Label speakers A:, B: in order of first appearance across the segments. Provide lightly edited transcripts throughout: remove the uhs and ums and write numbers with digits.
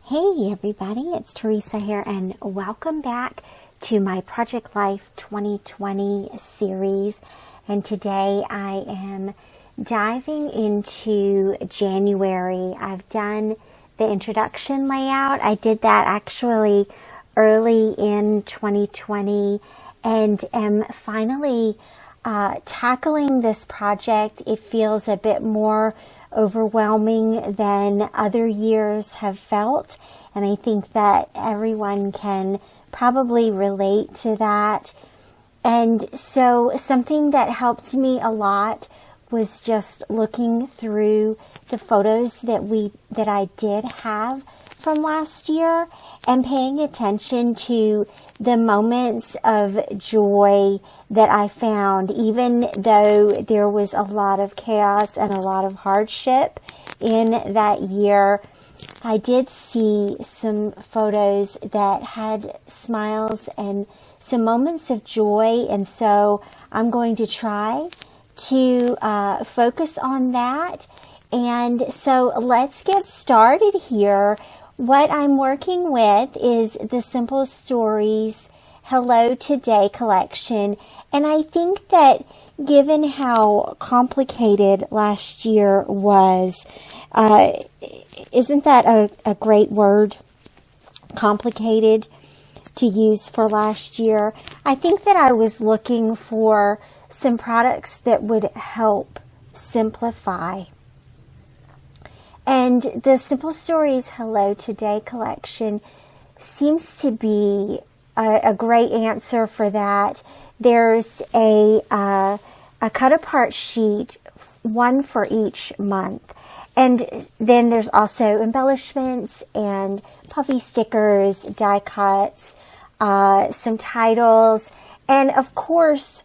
A: Hey everybody, it's Theresa here and welcome back to my Project Life 2020 series. And today I am diving into January. I've done the introduction layout. I did that actually early in 2020 and am finally tackling this project. It feels a bit more overwhelming than other years have felt, and I think that everyone can probably relate to that. And so something that helped me a lot was just looking through the photos that I did have from last year and paying attention to the moments of joy that I found, even though there was a lot of chaos and a lot of hardship in that year. I did see some photos that had smiles and some moments of joy, and so I'm going to try to focus on that. And so let's get started here. What I'm working with is the Simple Stories Hello Today collection. And I think that given how complicated last year was, isn't that a great word? Complicated to use for last year. I think that I was looking for some products that would help simplify. And the Simple Stories Hello Today collection seems to be a great answer for that. There's a cut apart sheet, one for each month. And then there's also embellishments and puffy stickers, die cuts, some titles. And of course,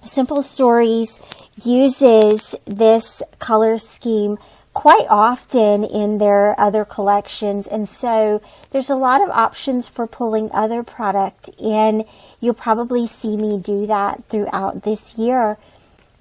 A: Simple Stories uses this color scheme quite often in their other collections, and so there's a lot of options for pulling other product in. You'll probably see me do that throughout this year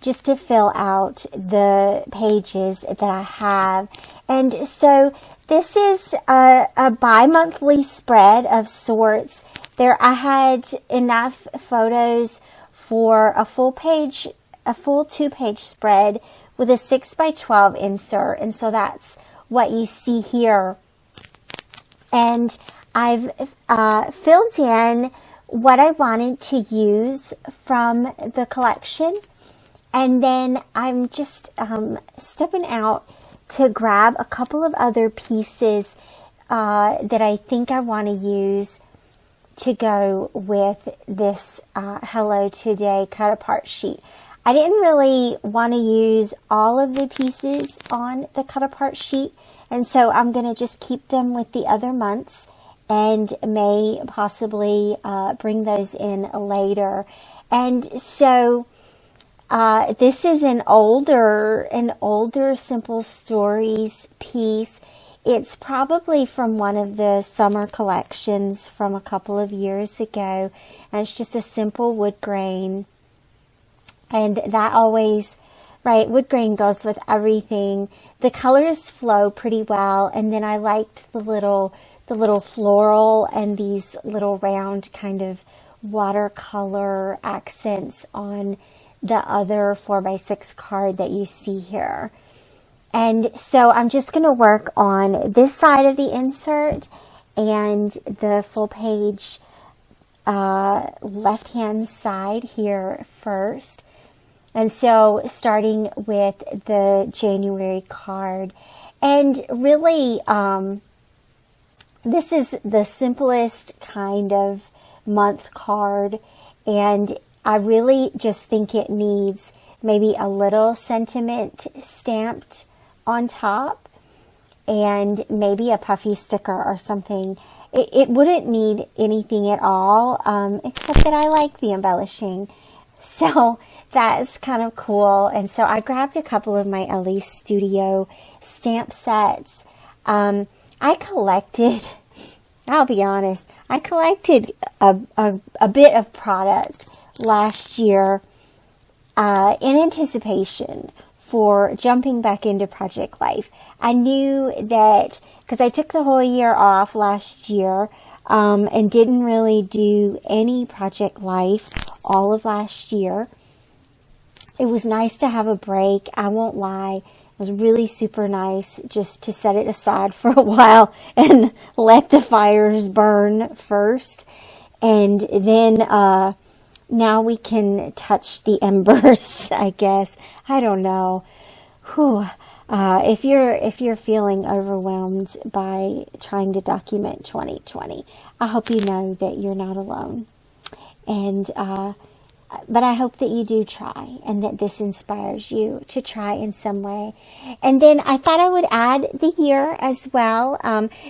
A: just to fill out the pages that I have. And so this is a bi-monthly spread of sorts. I had enough photos for a full 2-page spread with a 6x12 insert, and so that's what you see here. And I've filled in what I wanted to use from the collection, and then I'm just stepping out to grab a couple of other pieces that I think I want to use to go with this Hello Today cut apart sheet. I didn't really want to use all of the pieces on the cut apart sheet, and so I'm going to just keep them with the other months and may possibly bring those in later. And so this is an older Simple Stories piece. It's probably from one of the summer collections from a couple of years ago, and it's just a simple wood grain. And that always, right, wood grain goes with everything. The colors flow pretty well, and then I liked the little floral and these little round kind of watercolor accents on the other 4x6 card that you see here. And so I'm just going to work on this side of the insert and the full page left-hand side here first. And so starting with the January card, and really this is the simplest kind of month card, and I really just think it needs maybe a little sentiment stamped on top and maybe a puffy sticker or something. It wouldn't need anything at all, except that I like the embellishing. So that's kind of cool. And so I grabbed a couple of my Elise Studio stamp sets. I collected, I'll be honest, I collected a bit of product last year in anticipation for jumping back into Project Life. I knew that because I took the whole year off last year and didn't really do any Project Life all of last year. It was nice to have a break. I won't lie. It was really super nice just to set it aside for a while and let the fires burn first. And then now we can touch the embers, I guess. I don't know. Whew. If you're feeling overwhelmed by trying to document 2020, I hope you know that you're not alone. And but I hope that you do try, and that this inspires you to try in some way. And then I thought I would add the year as well.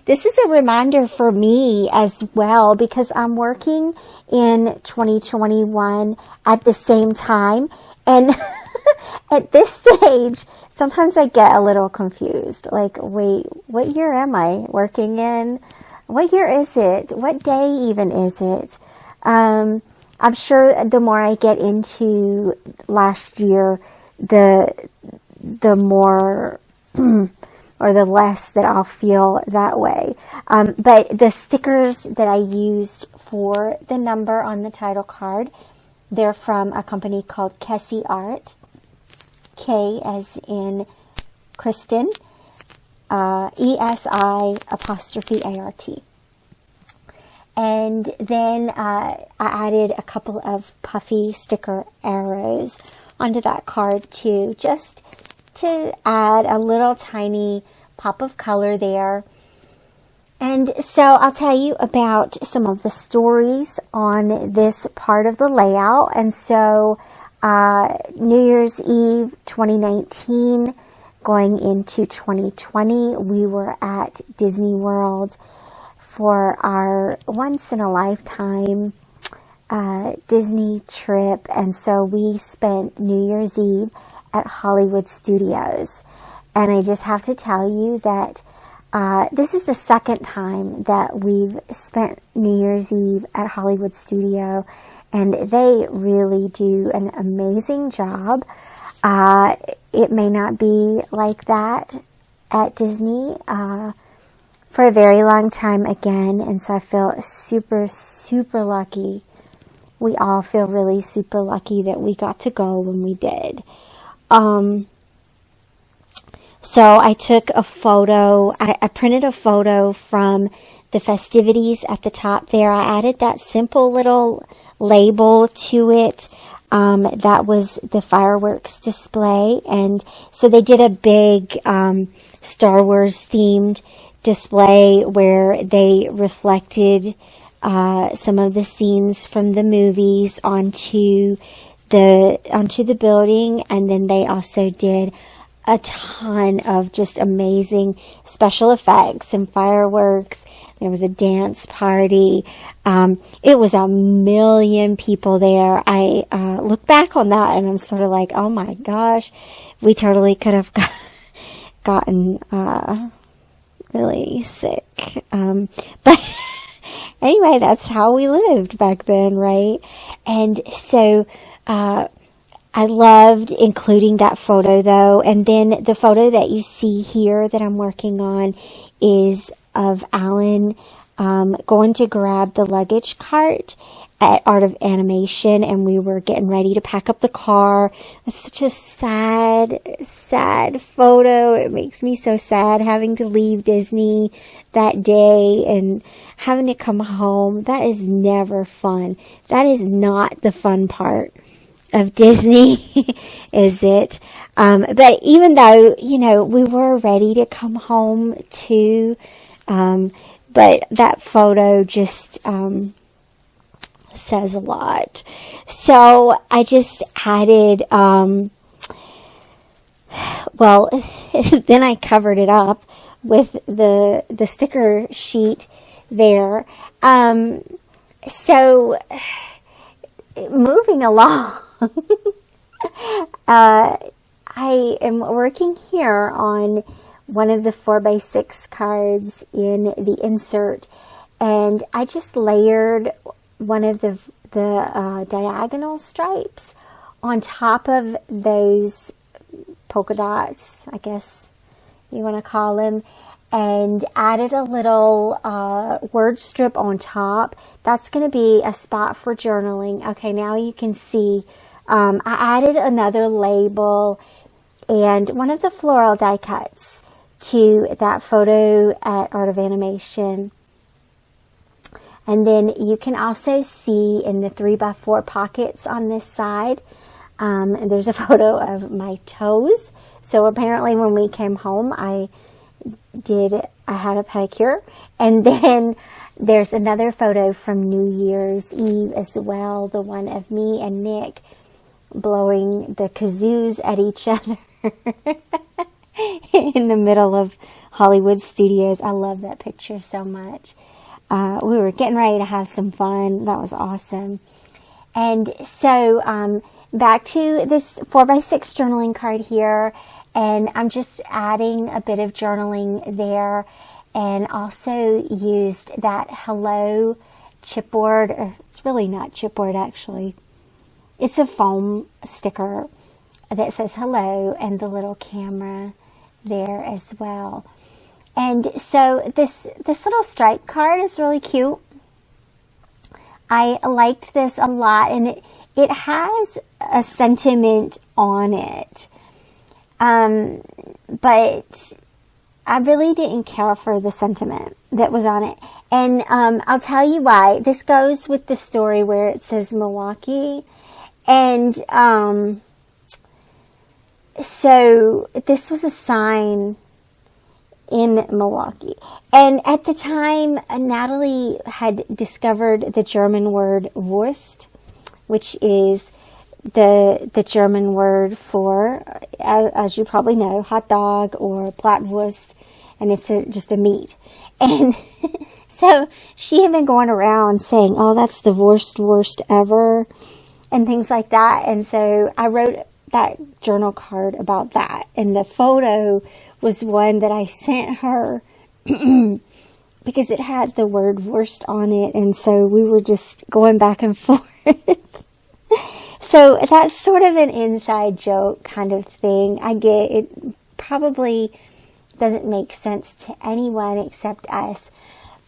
A: This is a reminder for me as well, because I'm working in 2021 at the same time. And at this stage, sometimes I get a little confused. Like, wait, what year am I working in? What year is it? What day even is it? I'm sure the more I get into last year, the more or the less that I'll feel that way. But the stickers that I used for the number on the title card, they're from a company called Kessie Art. K as in Kristen, ESI''ART. And then I added a couple of puffy sticker arrows onto that card too, just to add a little tiny pop of color there. And so I'll tell you about some of the stories on this part of the layout. And so New Year's Eve 2019 going into 2020, we were at Disney World for our once-in-a-lifetime Disney trip. And so we spent New Year's Eve at Hollywood Studios. And I just have to tell you that this is the second time that we've spent New Year's Eve at Hollywood Studio. And they really do an amazing job. It may not be like that at Disney for a very long time again, and so I feel super, super lucky. We all feel really super lucky that we got to go when we did. So I took a photo, I printed a photo from the festivities at the top there. I added that simple little label to it. That was the fireworks display, and so they did a big Star Wars themed display where they reflected some of the scenes from the movies onto the building, and then they also did a ton of just amazing special effects and fireworks. There was a dance party. It was a million people there. I look back on that and I'm sort of like, oh my gosh, we totally could have gotten really sick. But anyway, that's how we lived back then, right? And so I loved including that photo though. And then the photo that you see here that I'm working on is of Alan going to grab the luggage cart at Art of Animation, and we were getting ready to pack up the car. It's such a sad photo. It makes me so sad having to leave Disney that day and having to come home. That is never fun. That is not the fun part of Disney, is it? But even though, we were ready to come home too, but that photo just says a lot. So I just added, then I covered it up with the sticker sheet there. So moving along, I am working here on one of the 4x6 cards in the insert, and I just layered one of the diagonal stripes on top of those polka dots, I guess you want to call them, and added a little word strip on top. That's going to be a spot for journaling. Okay, now you can see I added another label and one of the floral die cuts to that photo at Art of Animation. And then you can also see in the 3x4 pockets on this side, and there's a photo of my toes. So apparently when we came home, I had a pedicure. And then there's another photo from New Year's Eve as well, the one of me and Nick blowing the kazoos at each other in the middle of Hollywood Studios. I love that picture so much. We were getting ready to have some fun. That was awesome. And so back to this 4x6 journaling card here. And I'm just adding a bit of journaling there. And also used that hello chipboard. It's really not chipboard, actually. It's a foam sticker that says hello and the little camera there as well. And so this little stripe card is really cute. I liked this a lot, and it has a sentiment on it. But I really didn't care for the sentiment that was on it. And I'll tell you why. This goes with the story where it says Milwaukee. And so this was a sign in Milwaukee. And at the time, Natalie had discovered the German word Wurst, which is the German word for, as you probably know, hot dog or Bratwurst, and it's just a meat. And so she had been going around saying, oh, that's the worst ever, and things like that. And so I wrote that journal card about that. And the photo was one that I sent her because it had the word Wurst on it. And so we were just going back and forth. So that's sort of an inside joke kind of thing. I get it probably doesn't make sense to anyone except us.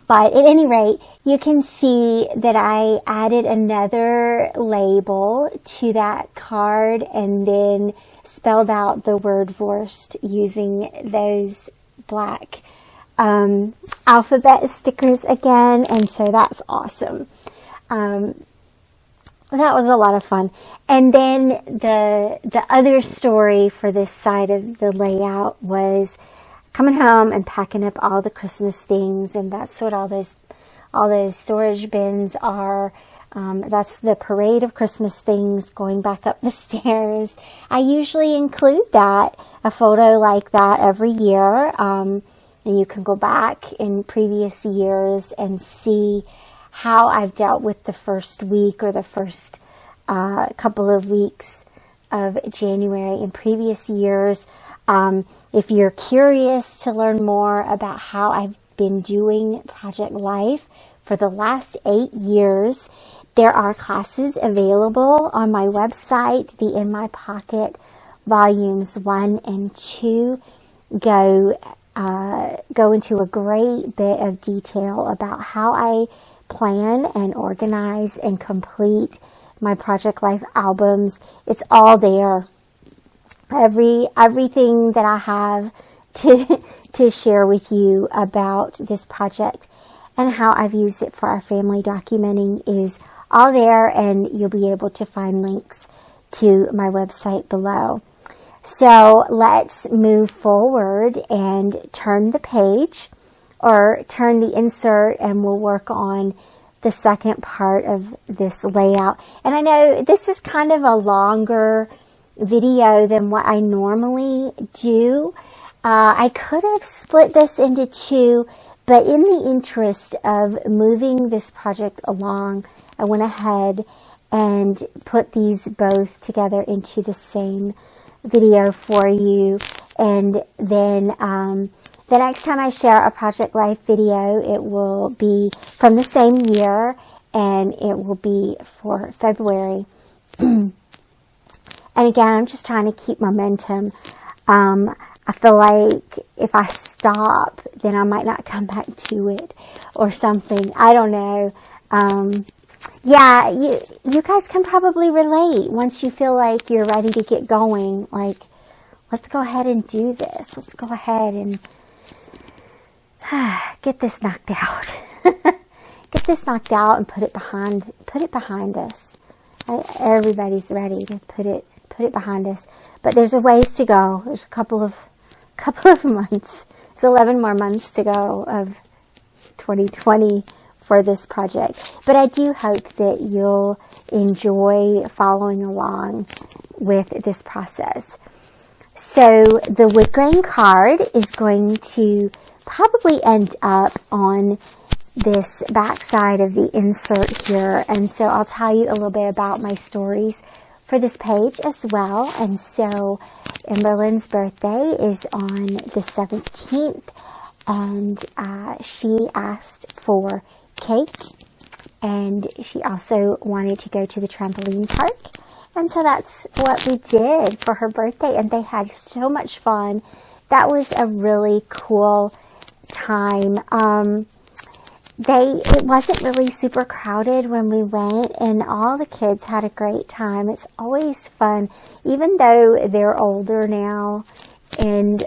A: But at any rate, you can see that I added another label to that card and then spelled out the word Wurst using those black alphabet stickers again. And so that's awesome. That was a lot of fun. And then the other story for this side of the layout was coming home and packing up all the Christmas things, and that's what all those storage bins are. That's the parade of Christmas things going back up the stairs. I usually include that, a photo like that every year. And you can go back in previous years and see how I've dealt with the first week or the first couple of weeks of January in previous years. If you're curious to learn more about how I've been doing Project Life for the last 8 years, there are classes available on my website. The In My Pocket volumes 1 and 2 go into a great bit of detail about how I plan and organize and complete my Project Life albums. It's all there. Everything that I have to share with you about this project and how I've used it for our family documenting is all there, and you'll be able to find links to my website below. So let's move forward and turn the page, or turn the insert, and we'll work on the second part of this layout. And I know this is kind of a longer video than what I normally do. I could have split this into two, but in the interest of moving this project along, I went ahead and put these both together into the same video for you. And then the next time I share a Project Life video, it will be from the same year, and it will be for February. And again, I'm just trying to keep momentum. I feel like if I stop, then I might not come back to it or something. I don't know. Yeah, you guys can probably relate once you feel like you're ready to get going. Like, let's go ahead and do this. Let's go ahead and get this knocked out. Get this knocked out and put it behind us. Everybody's ready to put it behind us. But there's a ways to go. There's a couple of months. There's 11 more months to go of 2020 for this project. But I do hope that you'll enjoy following along with this process. So the wood grain card is going to probably end up on this back side of the insert here. And so I'll tell you a little bit about my stories for this page as well. And so Emberlyn's birthday is on the 17th, and she asked for cake, and she also wanted to go to the trampoline park. And so that's what we did for her birthday, and they had so much fun. That was a really cool time. It wasn't really super crowded when we went, and all the kids had a great time. It's always fun, even though they're older now, and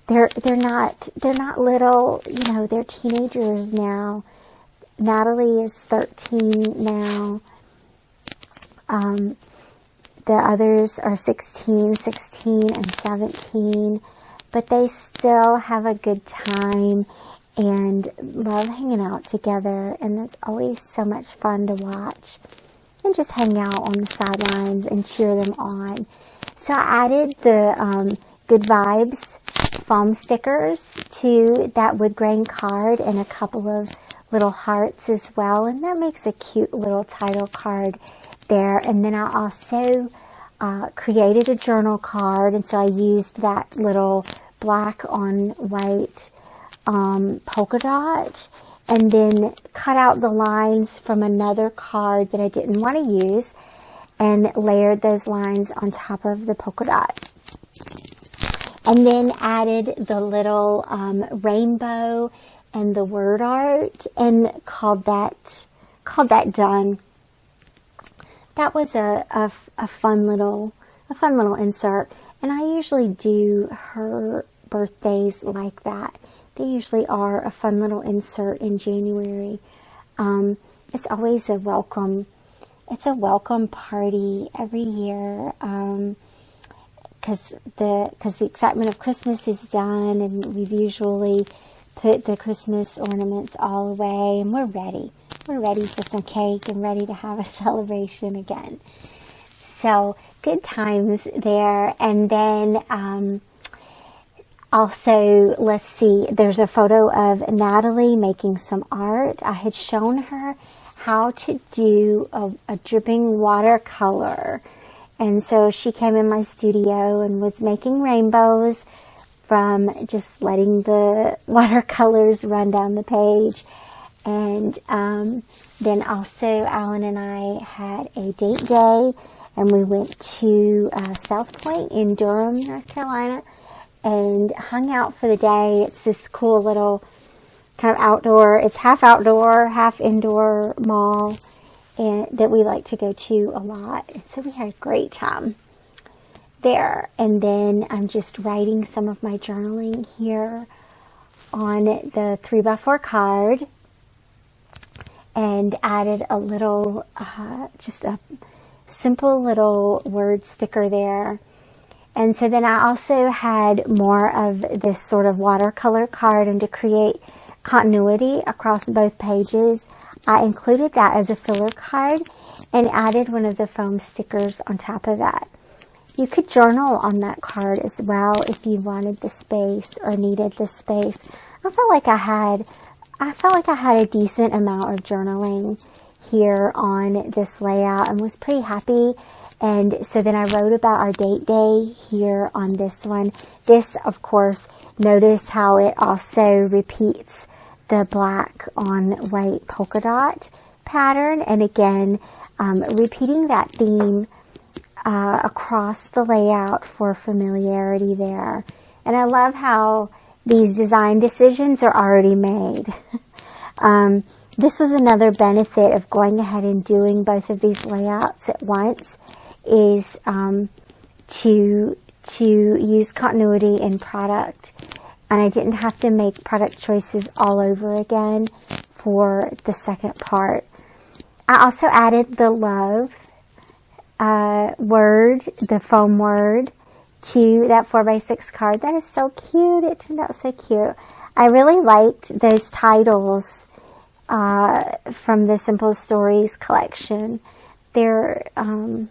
A: they're not little, they're teenagers now. Natalie is 13 now. The others are 16, and 17, but they still have a good time and love hanging out together, and it's always so much fun to watch and just hang out on the sidelines and cheer them on. So I added the Good Vibes foam stickers to that wood grain card and a couple of little hearts as well, and that makes a cute little title card there. And then I also created a journal card, and so I used that little black on white polka dot, and then cut out the lines from another card that I didn't want to use and layered those lines on top of the polka dot, and then added the little rainbow and the word art and called that done. That was a fun little insert, and I usually do her birthdays like that. They usually are a fun little insert in January. It's always a welcome party every year, because the excitement of Christmas is done, and we've usually put the Christmas ornaments all away, and we're ready. We're ready for some cake and ready to have a celebration again. So good times there. And then also, let's see, there's a photo of Natalie making some art. I had shown her how to do a dripping watercolor. And so she came in my studio and was making rainbows from just letting the watercolors run down the page. And then also Alan and I had a date day, and we went to South Point in Durham, North Carolina, and hung out for the day. It's this cool little kind of outdoor, it's half outdoor, half indoor mall, and that we like to go to a lot. And so we had a great time there. And then I'm just writing some of my journaling here on the 3x4 card, and added a little, just a simple little word sticker there. And so then I also had more of this sort of watercolor card, and to create continuity across both pages, I included that as a filler card and added one of the foam stickers on top of that. You could journal on that card as well if you wanted the space or needed the space. I felt like I had a decent amount of journaling here on this layout and was pretty happy. And so then I wrote about our date day here on this one. This, of course, notice how it also repeats the black on white polka dot pattern. And again, repeating that theme across the layout for familiarity there. And I love how these design decisions are already made. This was another benefit of going ahead and doing both of these layouts at once, is to use continuity in product. And I didn't have to make product choices all over again for the second part. I also added the love word, the foam word, to that 4x6 card. That is so cute. It turned out so cute. I really liked those titles from the Simple Stories collection. They're a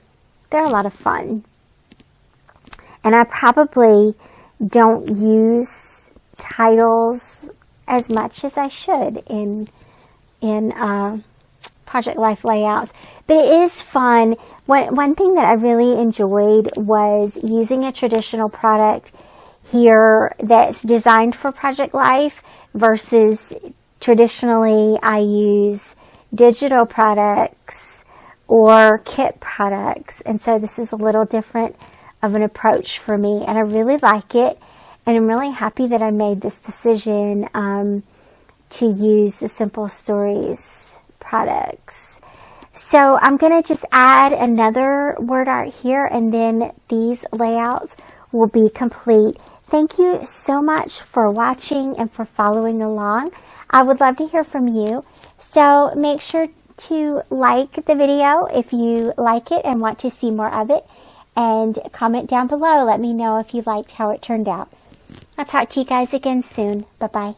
A: lot of fun. And I probably don't use titles as much as I should in Project Life layouts. But it is fun. One thing that I really enjoyed was using a traditional product here that's designed for Project Life versus traditionally I use digital products or kit products. And so this is a little different of an approach for me, and I really like it. And I'm really happy that I made this decision to use the Simple Stories products. So I'm going to just add another word art here, and then these layouts will be complete. Thank you so much for watching and for following along. I would love to hear from you. So make sure to like the video if you like it and want to see more of it. And comment down below. Let me know if you liked how it turned out. I'll talk to you guys again soon. Bye-bye.